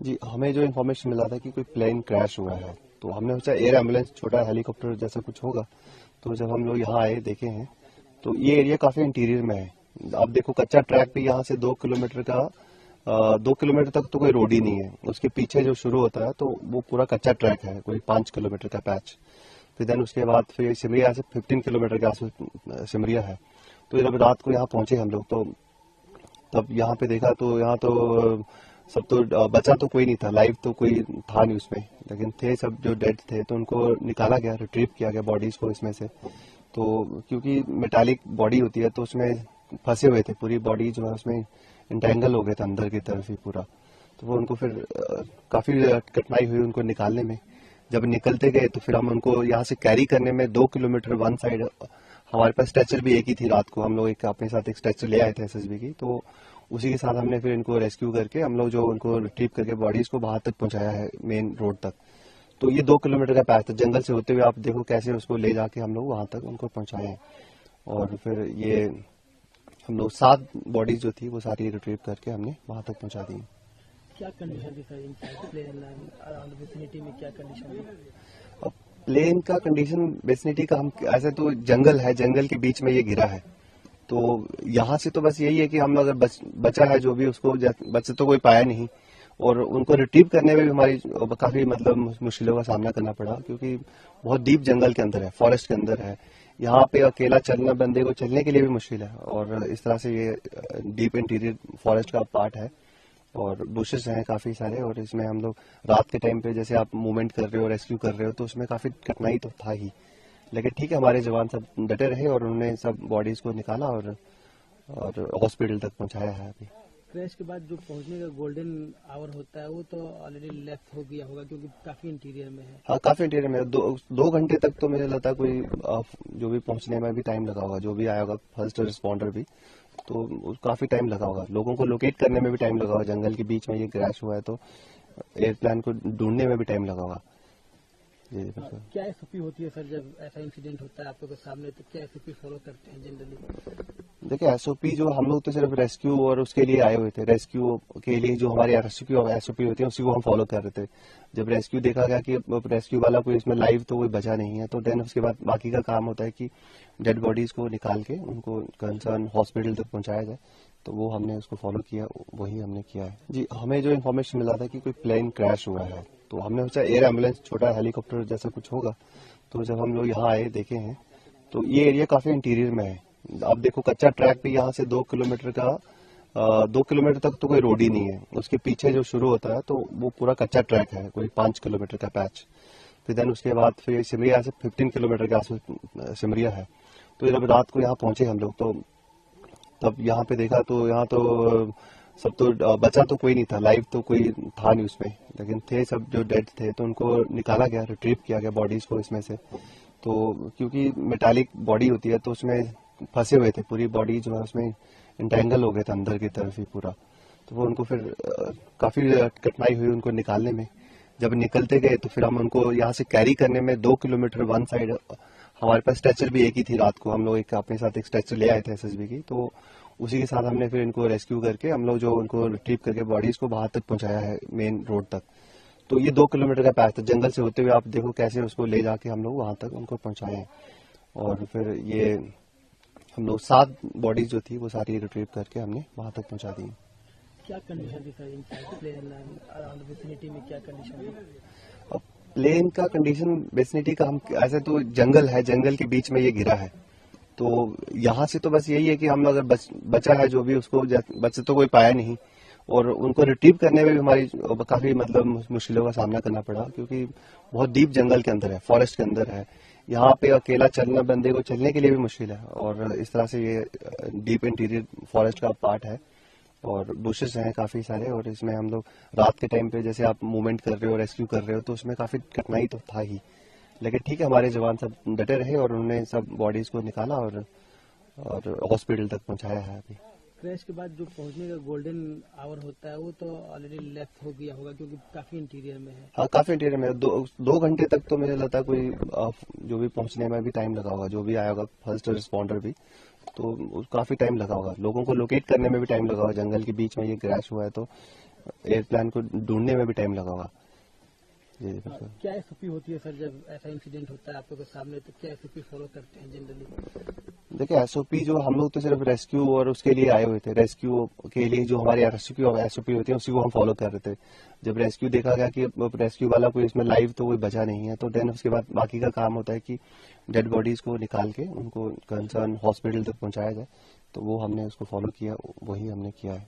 जी, हमें जो इन्फॉर्मेशन मिला था कि कोई प्लेन क्रैश हुआ है, तो हमने सोचा एयर एम्बुलेंस छोटा हेलीकॉप्टर जैसा कुछ होगा। तो जब हम लोग यहाँ आए देखे हैं, तो ये एरिया काफी इंटीरियर में है। आप देखो कच्चा ट्रैक भी यहाँ से 2 किलोमीटर का 2 किलोमीटर तक तो कोई रोड ही नहीं है। उसके पीछे जो शुरू होता है तो वो पूरा कच्चा ट्रैक है, कोई 5 किलोमीटर का पैच। फिर देन उसके बाद फिर सिमरिया से 15 किलोमीटर के आसपास सिमरिया है। तो जब रात को यहाँ पहुंचे हम लोग, तो तब यहाँ पे देखा तो यहाँ तो सब तो बचा तो कोई नहीं था, लाइव तो कोई था नहीं उसमें, लेकिन थे सब जो डेड थे, तो उनको निकाला गया, रिट्रीव किया गया बॉडीज को इसमें से। तो क्योंकि मेटालिक बॉडी होती है तो उसमें फंसे हुए थे, पूरी बॉडी जो है उसमें इंटेंगल हो गया था अंदर की तरफ ही पूरा। तो वो उनको फिर काफी कठिनाई हुई उनको निकालने में। जब निकलते गए तो फिर हम उनको यहाँ से कैरी करने में 2 किलोमीटर वन साइड, हमारे पास स्ट्रेचर भी एक ही थी। रात को हम लोग एक अपने साथ एक स्ट्रेचर ले आए थे एसएसबी की, तो उसी के साथ हमने फिर इनको रेस्क्यू करके हम लोग जो उनको रिट्रीव करके बॉडीज को बाहर तक पहुंचाया है, मेन रोड तक। तो ये 2 किलोमीटर का पैच था, जंगल से होते हुए आप देखो कैसे उसको ले जाके हम लोग वहां तक उनको पहुंचाए हैं। और फिर ये हम लोग 7 बॉडीज जो थी वो सारी रिट्रीव करके हमने वहां तक पहुंचा दी। क्या कंडीशन थी sir inside plane around vicinity में, क्या कंडीशन थी? अब प्लेन का कंडीशन विसिनिटी का, हम ऐसे तो जंगल है, जंगल के बीच में ये गिरा है। तो यहाँ से तो बस यही है कि हम अगर बचा है जो भी, उसको बच्चे तो कोई पाया नहीं, और उनको रिट्रीव करने में भी हमारी काफी मतलब मुश्किलों का सामना करना पड़ा, क्योंकि बहुत डीप जंगल के अंदर है, फॉरेस्ट के अंदर है। यहाँ पे अकेला चलना बंदे को चलने के लिए भी मुश्किल है, और इस तरह से ये डीप इंटीरियर फॉरेस्ट का पार्ट है, और बुशेस हैं काफी सारे। और इसमें हम लोग रात के टाइम पे जैसे आप मूवमेंट कर रहे हो, रेस्क्यू कर रहे हो, तो उसमें काफी कठिनाई तो था ही, लेकिन ठीक है, हमारे जवान सब डटे रहे और उन्होंने सब बॉडीज को निकाला और हॉस्पिटल तक पहुंचाया है अभी। क्रैश के बाद जो पहुंचने का गोल्डन आवर होता है वो तो ऑलरेडी लेफ्ट हो गया होगा, क्योंकि काफी इंटीरियर में है। हाँ, काफी इंटीरियर में 2 घंटे तक तो मुझे लगता है कोई जो भी पहुंचने में भी टाइम लगा होगा, जो भी आया होगा फर्स्ट रिस्पॉन्डर भी, तो काफी टाइम लगा होगा। लोगों को लोकेट करने में भी टाइम लगा होगा, जंगल के बीच में ये क्रैश हुआ है, तो एयरप्लेन को ढूंढने में भी टाइम लगा होगा। जी बिल्कुल। क्या एसओपी होती है सर जब ऐसा इंसिडेंट होता है आप लोग के सामने, तो क्या एसओपी फॉलो करते हैं जनरली? देखिए, एसओपी जो हम लोग तो सिर्फ रेस्क्यू और उसके लिए आए हुए थे, रेस्क्यू के लिए जो हमारी रेस्क्यू एसओपी होती है उसी को हम फॉलो कर रहे थे। जब रेस्क्यू देखा गया कि रेस्क्यू वाला कोई इसमें लाइव तो कोई बचा नहीं है, तो देन उसके बाद बाकी का काम होता है कि डेड बॉडीज को निकाल के उनको कंसर्न हॉस्पिटल तक पहुंचाया जाए। तो वो हमने उसको फॉलो किया, वही हमने किया है। जी, हमें जो इन्फॉर्मेशन मिला था कि कोई प्लेन क्रैश हुआ है, तो हमने सोचा एयर एम्बुलेंस छोटा हेलीकॉप्टर जैसा कुछ होगा। तो जब हम लोग यहाँ आए देखे हैं, तो ये एरिया काफी इंटीरियर में है। आप देखो कच्चा ट्रैक भी यहाँ से 2 किलोमीटर का 2 किलोमीटर तक तो कोई रोड ही नहीं है। उसके पीछे जो शुरू होता है तो वो पूरा कच्चा ट्रैक है, कोई 5 किलोमीटर का पैच। फिर देन उसके बाद फिर सिमरिया से 15 किलोमीटर के आसपास सिमरिया है। तो जब रात को यहाँ पहुंचे हम लोग, तो तब यहाँ पे देखा तो यहाँ तो सब तो बचा तो कोई नहीं था, लाइव तो कोई था नहीं उसमें, लेकिन थे सब जो डेड थे, तो उनको निकाला गया, रिट्रीव किया गया बॉडीज को इसमें से। तो क्योंकि मेटालिक बॉडी होती है तो उसमें फंसे हुए थे, पूरी बॉडी जो है उसमें इंटेंगल हो गया था अंदर की तरफ ही पूरा। तो वो उनको फिर काफी कठिनाई हुई उनको निकालने में। जब निकलते गए तो फिर हम उनको यहाँ से कैरी करने में 2 किलोमीटर वन साइड, हमारे पास स्ट्रेचर भी एक ही थी। रात को हम लोग एक अपने साथ एक स्ट्रेचर ले आए थे एसएसबी की, तो उसी के साथ हमने फिर इनको रेस्क्यू करके हम लोग जो उनको रिट्रीव करके बॉडीज को बाहर तक पहुंचाया है, मेन रोड तक। तो ये 2 किलोमीटर का पैच था, जंगल से होते हुए आप देखो कैसे उसको ले जाके हम लोग वहां तक उनको पहुंचाए हैं। और फिर ये हम लोग 7 बॉडीज जो थी वो सारी रिट्रीव करके हमने वहां तक पहुंचा दी। क्या कंडीशन थी sir inside plane around vicinity में, क्या कंडीशन थी? अब प्लेन का कंडीशन विसिनिटी का, हम ऐसे तो जंगल है, जंगल के बीच में ये गिरा है। तो यहाँ से तो बस यही है कि हम अगर बचा है जो भी, उसको बच्चे तो कोई पाया नहीं, और उनको रिट्रीव करने में भी हमारी काफी मतलब मुश्किलों का सामना करना पड़ा, क्योंकि बहुत डीप जंगल के अंदर है, फॉरेस्ट के अंदर है। यहाँ पे अकेला चलना बंदे को चलने के लिए भी मुश्किल है, और इस तरह से ये डीप इंटीरियर फॉरेस्ट का पार्ट है, और बुशेस हैं काफी सारे। और इसमें हम लोग रात के टाइम पे जैसे आप मूवमेंट कर रहे हो, रेस्क्यू कर रहे हो, तो उसमें काफी कठिनाई तो था ही, लेकिन ठीक है, हमारे जवान सब डटे रहे और उन्होंने सब बॉडीज को निकाला और हॉस्पिटल तक पहुंचाया है अभी। क्रैश के बाद जो पहुंचने का गोल्डन आवर होता है वो तो ऑलरेडी लेफ्ट हो गया होगा, क्योंकि काफी इंटीरियर में है। हाँ, काफी इंटीरियर में 2 घंटे तक तो मुझे लगता है कोई जो भी पहुंचने में भी टाइम लगा होगा, जो भी आया होगा फर्स्ट रिस्पॉन्डर भी, तो काफी टाइम लगा होगा। लोगों को लोकेट करने में भी टाइम लगा होगा, जंगल के बीच में ये क्रैश हुआ है, तो एयरप्लेन को ढूंढने में भी टाइम लगा होगा। जी बिल्कुल। क्या एसओपी होती है सर जब ऐसा इंसिडेंट होता है आप लोग के सामने, तो क्या एसओपी फॉलो करते हैं जनरली? देखिए एसओपी जो हम लोग तो सिर्फ रेस्क्यू और उसके लिए आए हुए थे, रेस्क्यू के लिए जो हमारी रेस्क्यू एसओपी होती है उसी को हम फॉलो कर रहे थे। जब रेस्क्यू देखा गया कि रेस्क्यू वाला कोई इसमें लाइव तो कोई बचा नहीं है, तो देन उसके बाद बाकी का काम होता है कि डेड बॉडीज को निकाल के उनको कंसर्न हॉस्पिटल तक पहुंचाया जाए। तो वो हमने उसको फॉलो किया, वही हमने किया है।